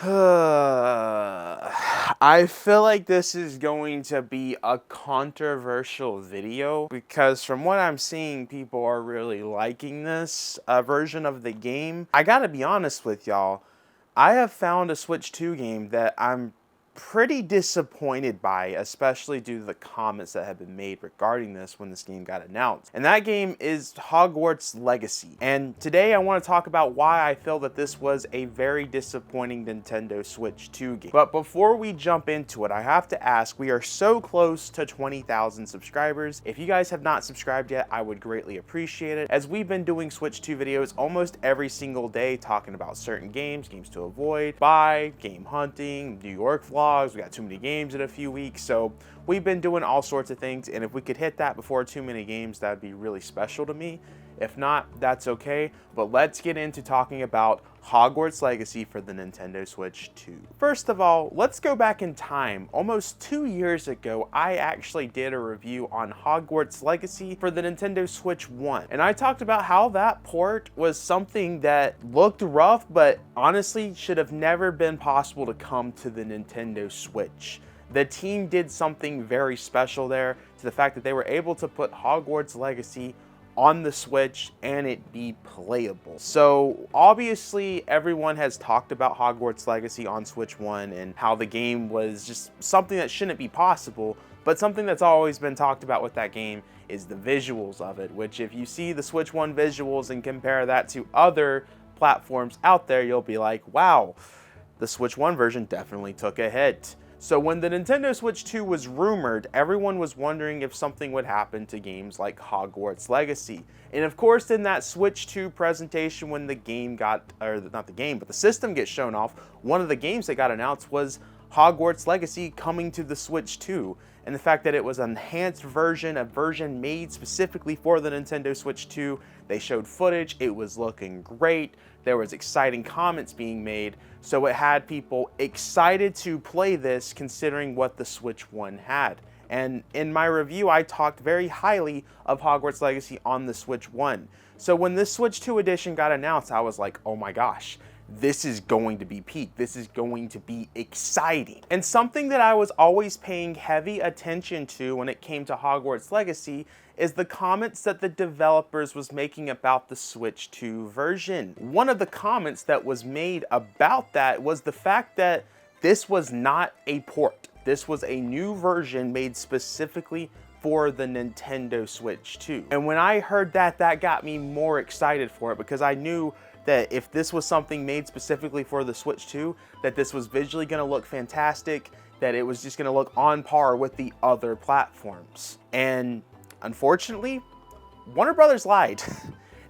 I feel like this is going to be a controversial video because from what I'm seeing, people are really liking this version of the game. I gotta be honest with y'all, I have found a Switch 2 game that I'm pretty disappointed by, especially due to the comments that have been made regarding this when this game got announced. And that game is Hogwarts Legacy. And today I want to talk about why I feel that this was a very disappointing Nintendo Switch 2 game. But before we jump into it, I have to ask, we are so close to 20,000 subscribers. If you guys have not subscribed yet, I would greatly appreciate it, as we've been doing Switch 2 videos almost every single day talking about certain games to avoid, buy, game hunting, New York vlogs. We got too many games in a few weeks, so we've been doing all sorts of things, and if we could hit that before too many games, that'd be really special to me. If not, that's okay, but let's get into talking about Hogwarts Legacy for the Nintendo Switch 2. First of all, let's go back in time. Almost 2 years ago, I actually did a review on Hogwarts Legacy for the Nintendo Switch 1, and I talked about how that port was something that looked rough, but honestly should have never been possible to come to the Nintendo Switch. The team did something very special there, to the fact that they were able to put Hogwarts Legacy on the Switch and it be playable. So obviously everyone has talked about Hogwarts Legacy on Switch 1 and how the game was just something that shouldn't be possible, but something that's always been talked about with that game is the visuals of it, which if you see the Switch 1 visuals and compare that to other platforms out there, you'll be like, wow, the Switch 1 version definitely took a hit. So when the Nintendo Switch 2 was rumored, everyone was wondering if something would happen to games like Hogwarts Legacy. And of course, in that Switch 2 presentation, when the game got, or not the game, but the system gets shown off, one of the games that got announced was Hogwarts Legacy coming to the Switch 2. And the fact that it was an enhanced version, a version made specifically for the Nintendo Switch 2. They showed footage, it was looking great, there was exciting comments being made, so it had people excited to play this considering what the Switch 1 had. And in my review, I talked very highly of Hogwarts Legacy on the Switch 1. So when this Switch 2 edition got announced, I was like, oh my gosh, this is going to be peak. This is going to be exciting. And something that I was always paying heavy attention to when it came to Hogwarts Legacy is the comments that the developers was making about the Switch 2 version. One of the comments that was made about that was the fact that this was not a port. This was a new version made specifically for the Nintendo Switch 2. And when I heard that, that got me more excited for it, because I knew that if this was something made specifically for the Switch 2, that this was visually going to look fantastic, that it was just going to look on par with the other platforms. And unfortunately, Warner Brothers lied.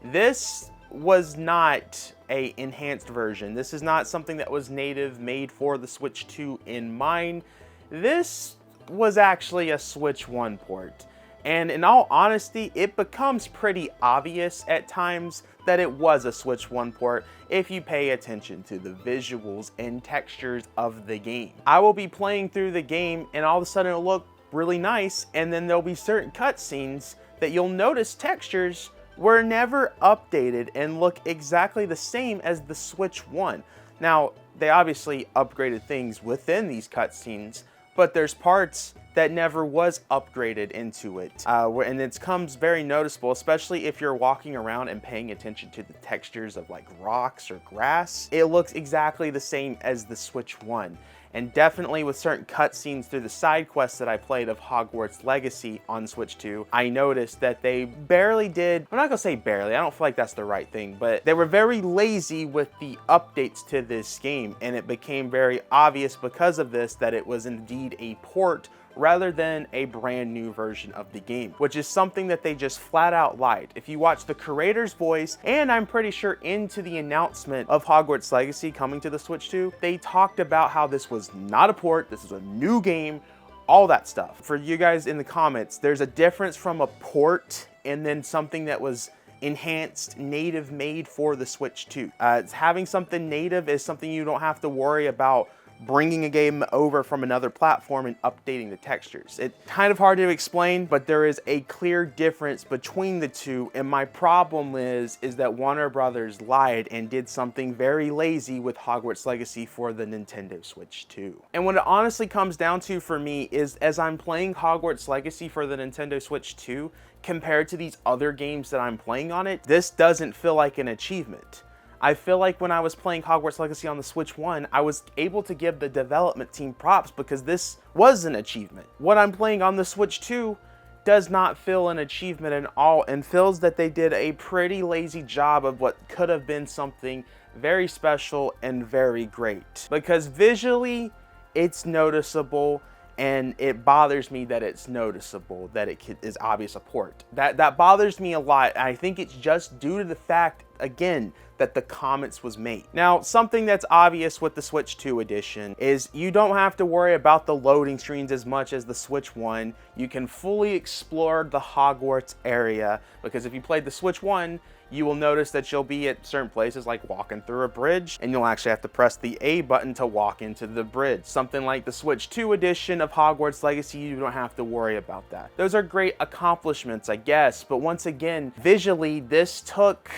This was not an enhanced version. This is not something that was native made for the Switch 2 in mind. This was actually a Switch 1 port. And in all honesty, it becomes pretty obvious at times that it was a Switch 1 port if you pay attention to the visuals and textures of the game. I will be playing through the game and all of a sudden it'll look really nice, and then there'll be certain cutscenes that you'll notice textures were never updated and look exactly the same as the Switch 1. Now, they obviously upgraded things within these cutscenes, but there's parts that never was upgraded into it. And it comes very noticeable, especially if you're walking around and paying attention to the textures of like rocks or grass. It looks exactly the same as the Switch 1. And definitely with certain cutscenes through the side quests that I played of Hogwarts Legacy on Switch 2, I noticed that they barely did, I'm not gonna say barely, I don't feel like that's the right thing, but they were very lazy with the updates to this game, and it became very obvious because of this that it was indeed a port rather than a brand new version of the game, which is something that they just flat out lied. If you watch the creator's voice, and I'm pretty sure into the announcement of Hogwarts Legacy coming to the Switch 2, they talked about how this was not a port, this is a new game, all that stuff. For you guys in the comments, there's a difference from a port and then something that was enhanced, native made for the Switch 2. Having something native is something you don't have to worry about bringing a game over from another platform and updating the textures. It's kind of hard to explain, but there is a clear difference between the two, and my problem is that Warner Brothers lied and did something very lazy with Hogwarts Legacy for the Nintendo Switch 2. And what it honestly comes down to for me is, as I'm playing Hogwarts Legacy for the Nintendo Switch 2, compared to these other games that I'm playing on it, this doesn't feel like an achievement. I feel like when I was playing Hogwarts Legacy on the Switch 1, I was able to give the development team props because this was an achievement. What I'm playing on the Switch 2 does not feel an achievement at all, and feels that they did a pretty lazy job of what could have been something very special and very great. Because visually, it's noticeable, and it bothers me that it's noticeable, that it is obvious a port. That bothers me a lot. I think it's just due to the fact, again, that the comments was made. Now, something that's obvious with the Switch 2 edition is you don't have to worry about the loading screens as much as the Switch 1. You can fully explore the Hogwarts area, because if you played the Switch 1, you will notice that you'll be at certain places like walking through a bridge, and you'll actually have to press the A button to walk into the bridge. Something like the Switch 2 edition of Hogwarts Legacy, you don't have to worry about that. Those are great accomplishments, I guess, but once again, visually, this took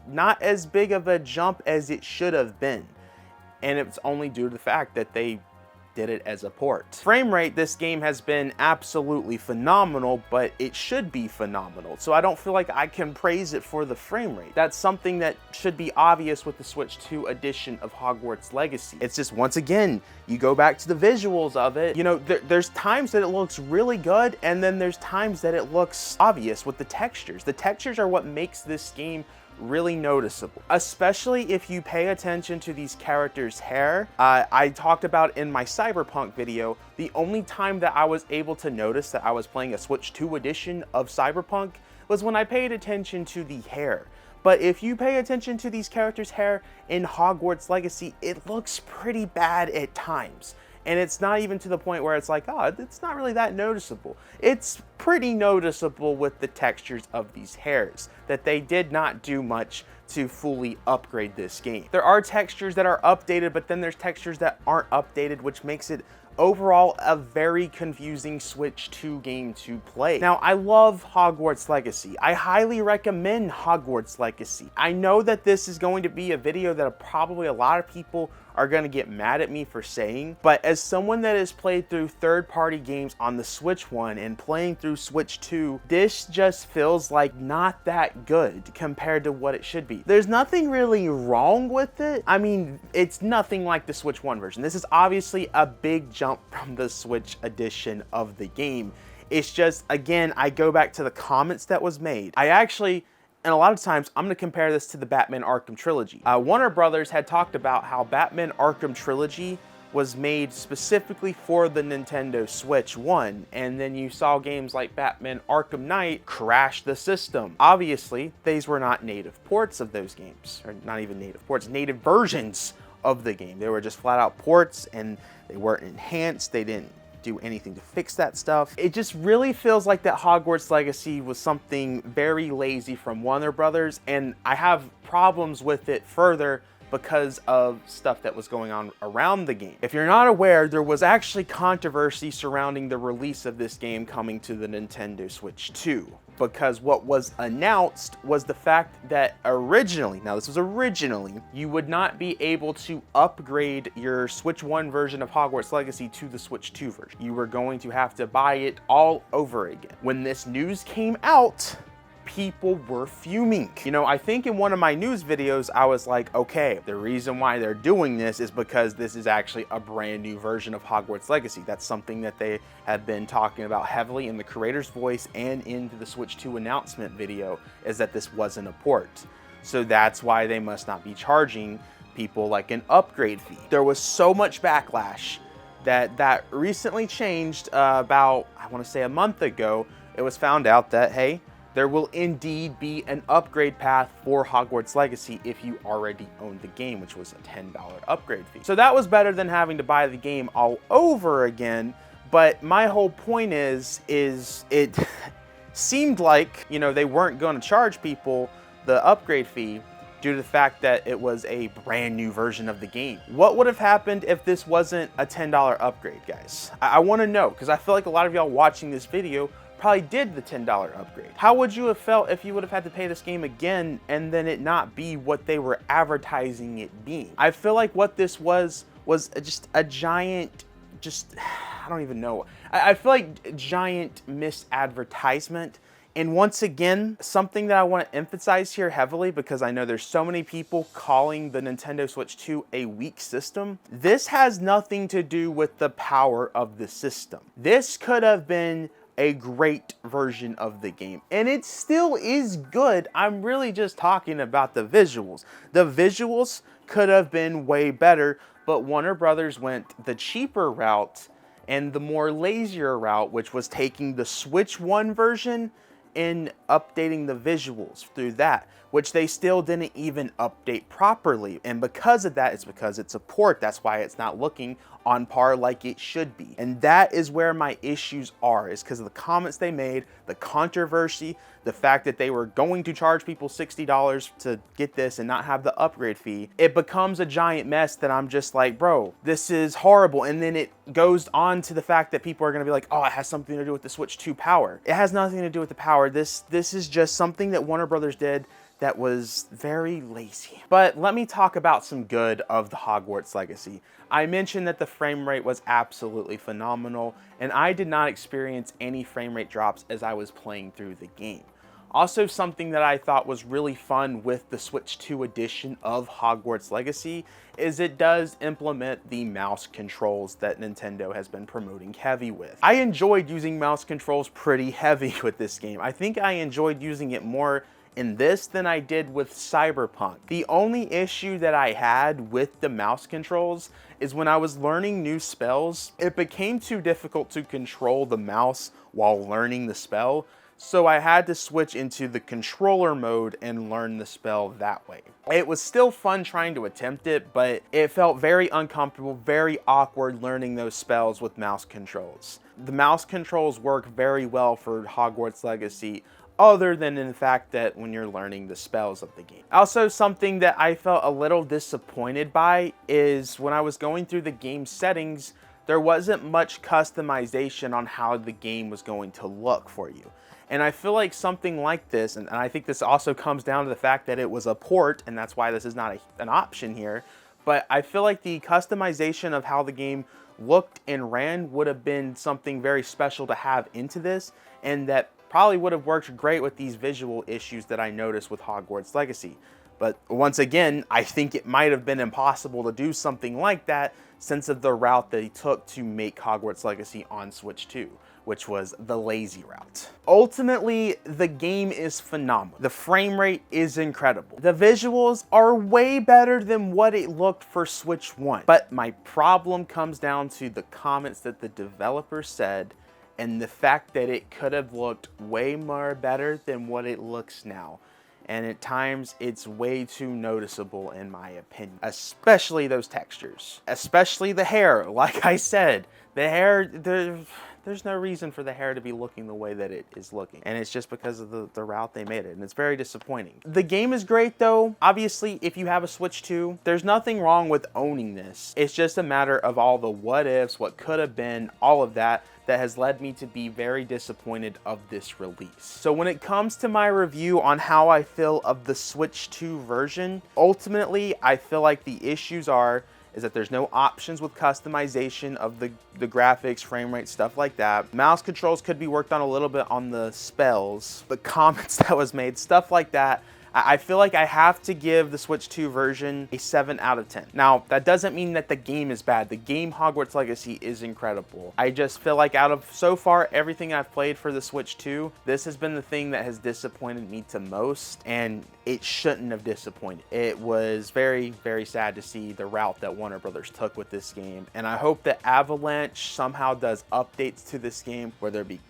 not as big of a jump as it should have been, and it's only due to the fact that they did it as a port. Frame rate, this game has been absolutely phenomenal, but it should be phenomenal. So I don't feel like I can praise it for the frame rate. That's something that should be obvious with the Switch 2 edition of Hogwarts Legacy. It's just, once again, you go back to the visuals of it, you know, there's times that it looks really good, and then there's times that it looks obvious with the textures. The textures are what makes this game really noticeable, especially if you pay attention to these characters' hair. I talked about in my Cyberpunk video, the only time that I was able to notice that I was playing a Switch 2 edition of Cyberpunk was when I paid attention to the hair. But if you pay attention to these characters' hair in Hogwarts Legacy, it looks pretty bad at times. And it's not even to the point where it's like, oh, it's not really that noticeable. It's pretty noticeable with the textures of these hairs, that they did not do much to fully upgrade this game. There are textures that are updated, but then there's textures that aren't updated, which makes it overall a very confusing Switch 2 game to play. Now, I love Hogwarts Legacy. I highly recommend Hogwarts Legacy. I know that this is going to be a video that probably a lot of people are going to get mad at me for saying, but as someone that has played through third-party games on the Switch 1 and playing through Switch 2, this just feels like not that good compared to what it should be. There's nothing really wrong with it. I mean, it's nothing like the Switch 1 version. This is obviously a big jump from the Switch edition of the game. It's just, again, I go back to the comments that was made. And a lot of times, I'm going to compare this to the Batman Arkham Trilogy. Warner Brothers had talked about how Batman Arkham Trilogy was made specifically for the Nintendo Switch 1, and then you saw games like Batman Arkham Knight crash the system. Obviously, these were not native ports of those games, or not even native ports, native versions of the game. They were just flat out ports, and they weren't enhanced, they didn't do anything to fix that stuff. It just really feels like that Hogwarts Legacy was something very lazy from Warner Brothers, and I have problems with it further because of stuff that was going on around the game. If you're not aware, there was actually controversy surrounding the release of this game coming to the Nintendo Switch 2. Because what was announced was the fact that originally, you would not be able to upgrade your Switch 1 version of Hogwarts Legacy to the Switch 2 version. You were going to have to buy it all over again. When this news came out, people were fuming. You know, I think in one of my news videos, I was like, okay, the reason why they're doing this is because this is actually a brand new version of Hogwarts Legacy. That's something that they have been talking about heavily in the creator's voice and into the Switch 2 announcement video, is that this wasn't a port. So that's why they must not be charging people like an upgrade fee. There was so much backlash that recently changed about, I want to say a month ago. It was found out that, hey, there will indeed be an upgrade path for Hogwarts Legacy if you already owned the game, which was a $10 upgrade fee. So that was better than having to buy the game all over again. But my whole point is it seemed like, you know, they weren't going to charge people the upgrade fee due to the fact that it was a brand new version of the game. What would have happened if this wasn't a $10 upgrade, guys? I want to know, because I feel like a lot of y'all watching this video probably did the $10 upgrade. How would you have felt if you would have had to pay this game again and then it not be what they were advertising it being? I feel like what this was just a giant, I don't even know. I feel like giant misadvertisement. And once again, something that I want to emphasize here heavily, because I know there's so many people calling the Nintendo Switch 2 a weak system. This has nothing to do with the power of the system. This could have been a great version of the game, and it still is good. I'm really just talking about the visuals. The visuals could have been way better, but Warner Brothers went the cheaper route and the more lazier route, which was taking the Switch 1 version and updating the visuals through that, which they still didn't even update properly. And because of that, it's because it's a port. That's why it's not looking on par like it should be. And that is where my issues are, is because of the comments they made, the controversy, the fact that they were going to charge people $60 to get this and not have the upgrade fee. It becomes a giant mess that I'm just like, bro, this is horrible. And then it goes on to the fact that people are gonna be like, oh, it has something to do with the Switch 2 power. It has nothing to do with the power. This is just something that Warner Brothers did that was very lazy. But let me talk about some good of the Hogwarts Legacy. I mentioned that the frame rate was absolutely phenomenal, and I did not experience any frame rate drops as I was playing through the game. Also, something that I thought was really fun with the Switch 2 edition of Hogwarts Legacy is it does implement the mouse controls that Nintendo has been promoting heavy with. I enjoyed using mouse controls pretty heavy with this game. I think I enjoyed using it more in this than I did with Cyberpunk. The only issue that I had with the mouse controls is when I was learning new spells, it became too difficult to control the mouse while learning the spell. So I had to switch into the controller mode and learn the spell that way. It was still fun trying to attempt it, but it felt very uncomfortable, very awkward learning those spells with mouse controls. The mouse controls work very well for Hogwarts Legacy, other than in the fact that when you're learning the spells of the game. Also, something that I felt a little disappointed by is when I was going through the game settings, there wasn't much customization on how the game was going to look for you. And I feel like something like this, and I think this also comes down to the fact that it was a port, and that's why this is not an option here, but I feel like the customization of how the game looked and ran would have been something very special to have into this, and that probably would have worked great with these visual issues that I noticed with Hogwarts Legacy. But once again, I think it might have been impossible to do something like that since of the route they took to make Hogwarts Legacy on Switch 2, which was the lazy route. Ultimately, the game is phenomenal. The frame rate is incredible. The visuals are way better than what it looked for Switch 1. But my problem comes down to the comments that the developer said and the fact that it could have looked way more better than what it looks now. And at times, it's way too noticeable in my opinion. Especially those textures. Especially the hair. Like I said, the hair, there's no reason for the hair to be looking the way that it is looking. And it's just because of the route they made it. And it's very disappointing. The game is great though. Obviously, if you have a Switch 2, there's nothing wrong with owning this. It's just a matter of all the what ifs, what could have been, all of that has led me to be very disappointed of this release. So when it comes to my review on how I feel of the Switch 2 version, ultimately, I feel like the issues is that there's no options with customization of the graphics, frame rate, stuff like that. Mouse controls could be worked on a little bit on the spells, the comments that was made, stuff like that. I feel like I have to give the Switch 2 version a 7 out of 10. Now, that doesn't mean that the game is bad. The game Hogwarts Legacy is incredible. I just feel like out of so far everything I've played for the Switch 2, this has been the thing that has disappointed me the most, and it shouldn't have disappointed. It was very, very sad to see the route that Warner Brothers took with this game, and I hope that Avalanche somehow does updates to this game, whether it be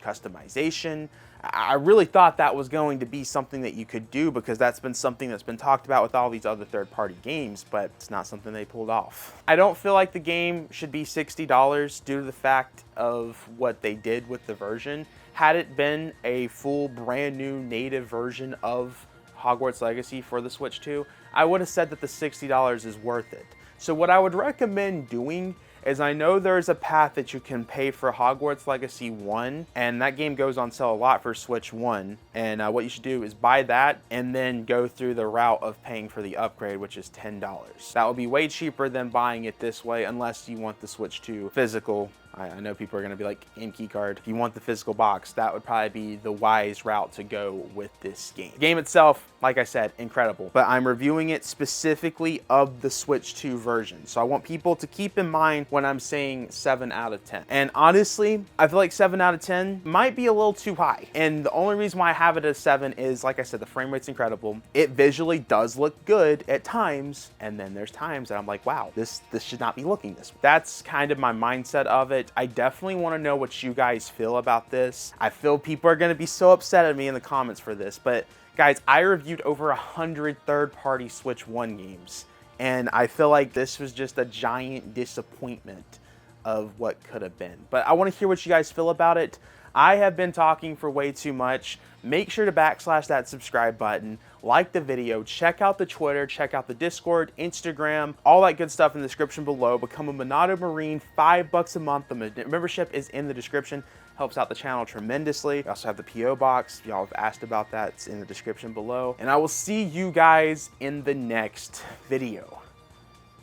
customization. I really thought that was going to be something that you could do because that's been something that's been talked about with all these other third-party games, but it's not something they pulled off. I don't feel like the game should be $60 due to the fact of what they did with the version. Had it been a full brand new native version of Hogwarts Legacy for the Switch 2, I would have said that the $60 is worth it. So what I would recommend doing is, I know there's a path that you can pay for Hogwarts Legacy 1, and that game goes on sale a lot for Switch 1, and what you should do is buy that and then go through the route of paying for the upgrade, which is $10. That would be way cheaper than buying it this way, unless you want the Switch 2 physical. I know people are going to be like, game key card. If you want the physical box, that would probably be the wise route to go with this game. The game itself, like I said, incredible, but I'm reviewing it specifically of the Switch 2 version. So I want people to keep in mind when I'm saying 7 out of 10. And honestly, I feel like 7 out of 10 might be a little too high. And the only reason why I have it at 7 is, like I said, the frame rate's incredible. It visually does look good at times. And then there's times that I'm like, wow, this should not be looking this way. That's kind of my mindset of it. I definitely want to know what you guys feel about this. I feel people are going to be so upset at me in the comments for this, but guys, I reviewed over 100 third-party Switch 1 games, and I feel like this was just a giant disappointment of what could have been. But I want to hear what you guys feel about it. I have been talking for way too much. Make sure to backslash that subscribe button, like the video, check out the Twitter, check out the Discord, Instagram, all that good stuff in the description below. Become a Monado Marine, $5 a month. The membership is in the description. Helps out the channel tremendously. We also have the P.O. box. Y'all have asked about that. It's in the description below. And I will see you guys in the next video.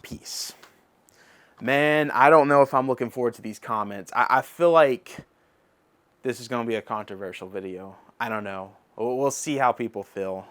Peace. Man, I don't know if I'm looking forward to these comments. I feel like this is going to be a controversial video. I don't know. We'll see how people feel.